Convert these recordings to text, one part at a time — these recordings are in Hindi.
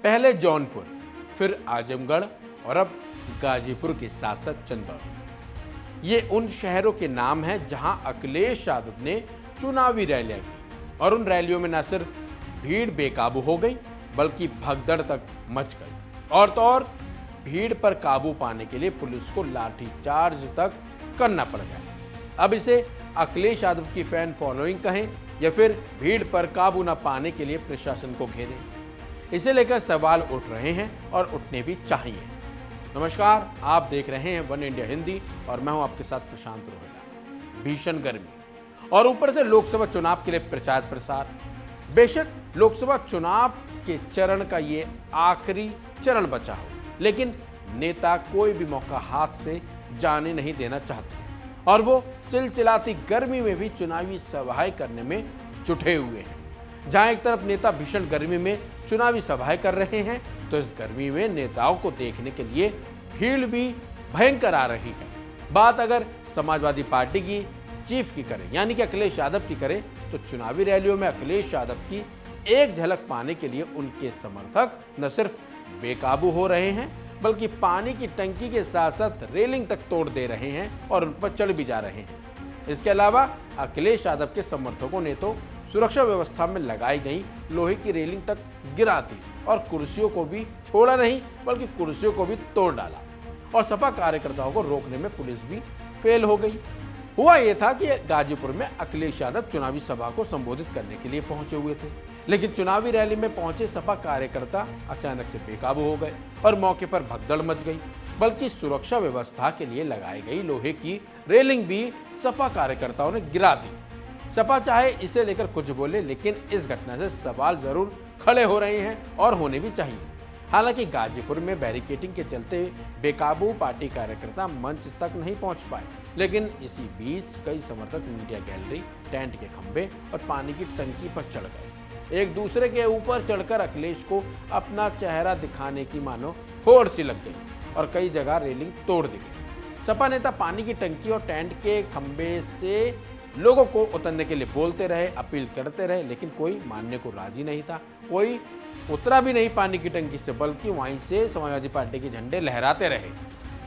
पहले जौनपुर, फिर आजमगढ़ और अब गाजीपुर के साथ साथ चंदौली। ये उन शहरों के नाम हैं जहां अखिलेश यादव ने चुनावी रैलियां की और उन रैलियों में न सिर्फ भीड़ बेकाबू हो गई बल्कि भगदड़ तक मच गई। और तो और भीड़ पर काबू पाने के लिए पुलिस को लाठीचार्ज तक करना पड़ गया। अब इसे अखिलेश यादव की फैन फॉलोइंग कहें या फिर भीड़ पर काबू न पाने के लिए प्रशासन को घेरें, इसे लेकर सवाल उठ रहे हैं और उठने भी चाहिए। नमस्कार, आप देख रहे हैं वन इंडिया हिंदी और मैं हूं आपके साथ प्रशांत रोहिला। भीषण गर्मी और ऊपर से लोकसभा चुनाव के लिए प्रचार प्रसार। बेशक लोकसभा चुनाव के चरण का ये आखिरी चरण बचा हो, लेकिन नेता कोई भी मौका हाथ से जाने नहीं देना चाहते और वो चिलचिलाती गर्मी में भी चुनावी सभाएं करने में जुटे हुए हैं। जहां एक तरफ नेता भीषण गर्मी में चुनावी सभाएं कर रहे हैं, तो इस गर्मी में नेताओं को देखने के लिए भीड़ भी भयंकर आ रही है। बात अगर समाजवादी पार्टी की चीफ की करें, यानी कि अखिलेश यादव की करें, तो चुनावी रैलियों में अखिलेश यादव की एक झलक पाने के लिए उनके समर्थक न सिर्फ बेकाबू हो रहे हैं बल्कि पानी की टंकी के साथ साथ रेलिंग तक तोड़ दे रहे हैं और उन पर चढ़ भी जा रहे हैं। इसके अलावा अखिलेश यादव के समर्थकों ने तो सुरक्षा व्यवस्था में लगाई गई लोहे की रेलिंग तक गिरा दी और कुर्सियों को भी छोड़ा नहीं बल्कि कुर्सियों को भी तोड़ डाला और सपा कार्यकर्ताओं को रोकने में पुलिस भी फेल हो गई। हुआ यह था कि गाजीपुर में अखिलेश यादव चुनावी सभा को संबोधित करने के लिए पहुंचे हुए थे, लेकिन चुनावी रैली में पहुंचे सपा कार्यकर्ता अचानक से बेकाबू हो गए और मौके पर भगदड़ मच गई। बल्कि सुरक्षा व्यवस्था के लिए लगाई गई लोहे की रेलिंग भी सपा कार्यकर्ताओं ने गिरा दी। सपा चाहे इसे लेकर कुछ बोले, लेकिन इस घटना से सवाल जरूर खड़े हो रहे हैं और होने भी चाहिए। हालांकि गाजीपुर में बैरिकेडिंग के चलते बेकाबू पार्टी कार्यकर्ता मंच तक नहीं पहुंच पाए, लेकिन इसी बीच कई समर्थक मीडिया गैलरी, टेंट के खंभे और पानी की टंकी पर चढ़ गए। एक दूसरे के ऊपर चढ़कर अखिलेश को अपना चेहरा दिखाने की मानो होड़ सी लग गई और कई जगह रेलिंग तोड़ दी गई। सपा नेता पानी की टंकी और टेंट के खंभे से लोगों को उतरने के लिए बोलते रहे, अपील करते रहे, लेकिन कोई मानने को राजी नहीं था। कोई उतरा भी नहीं पानी की टंकी से, बल्कि वहीं से समाजवादी पार्टी के झंडे लहराते रहे।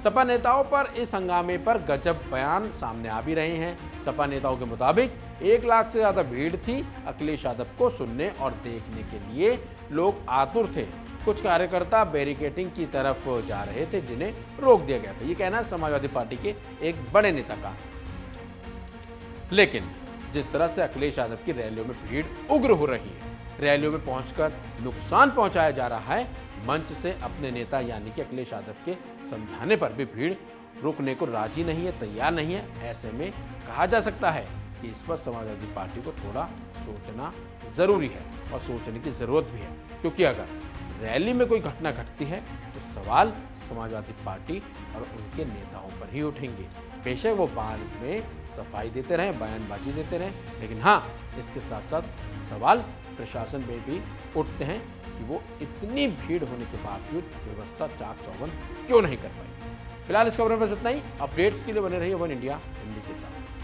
सपा नेताओं पर इस हंगामे पर गजब बयान सामने आ भी रहे हैं। सपा नेताओं के मुताबिक 1 लाख से ज्यादा भीड़ थी अखिलेश यादव को सुनने और देखने के लिए। लोग आतुर थे। कुछ कार्यकर्ता बैरिकेडिंग की तरफ जा रहे थे जिन्हें रोक दिया गया था। ये कहना समाजवादी पार्टी के एक बड़े नेता का। लेकिन जिस तरह से अखिलेश यादव की रैलियों में भीड़ उग्र हो रही है, रैलियों में पहुंचकर नुकसान पहुंचाया जा रहा है, मंच से अपने नेता यानी कि अखिलेश यादव के समझाने पर भी भीड़ रुकने को राजी नहीं है, तैयार नहीं है। ऐसे में कहा जा सकता है कि इस पर समाजवादी पार्टी को थोड़ा सोचना जरूरी है और सोचने की जरूरत भी है, क्योंकि अगर रैली में कोई घटना घटती है तो सवाल समाजवादी पार्टी और उनके नेताओं पर ही उठेंगे। बेशक वो बाद में सफाई देते रहें, बयानबाजी देते रहें, लेकिन हाँ, इसके साथ साथ सवाल प्रशासन में भी उठते हैं कि वो इतनी भीड़ होने के बावजूद व्यवस्था चाक चौबंद क्यों नहीं कर पाई। फिलहाल इस खबर में बस इतना ही। अपडेट्स के लिए बने रहिए वन इंडिया हिंदी के साथ।